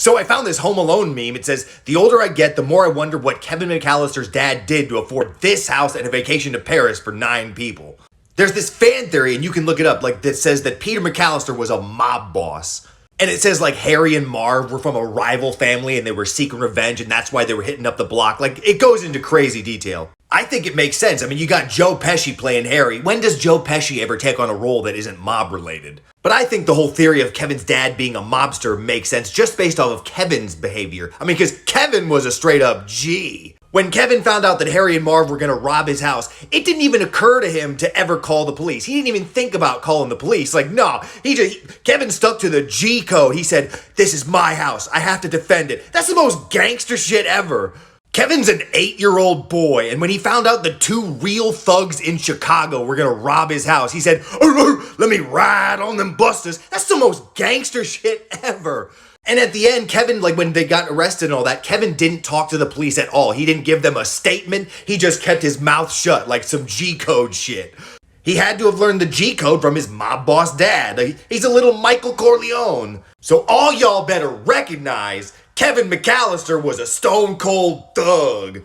So I found this Home Alone meme. It says, the older I get, the more I wonder what Kevin McAllister's dad did to afford this house and a vacation to Paris for 9 people. There's this fan theory, and you can look it up, like that says that Peter McAllister was a mob boss. And it says like Harry and Marv were from a rival family and they were seeking revenge and that's why they were hitting up the block. Like, it goes into crazy detail. I think it makes sense. I mean, you got Joe Pesci playing Harry. When does Joe Pesci ever take on a role that isn't mob related? But I think the whole theory of Kevin's dad being a mobster makes sense just based off of Kevin's behavior. I mean, because Kevin was a straight up G. When Kevin found out that Harry and Marv were going to rob his house, it didn't even occur to him to ever call the police. He didn't even think about calling the police. Like, no, Kevin stuck to the G code. He said, this is my house. I have to defend it. That's the most gangster shit ever. Kevin's an 8-year-old boy, and when he found out the 2 real thugs in Chicago were gonna rob his house, he said, let me ride on them busters. That's the most gangster shit ever. And at the end, Kevin, like when they got arrested and all that, Kevin didn't talk to the police at all. He didn't give them a statement. He just kept his mouth shut like some G-code shit. He had to have learned the G-code from his mob boss dad. He's a little Michael Corleone. So all y'all better recognize Kevin McAllister was a stone cold thug.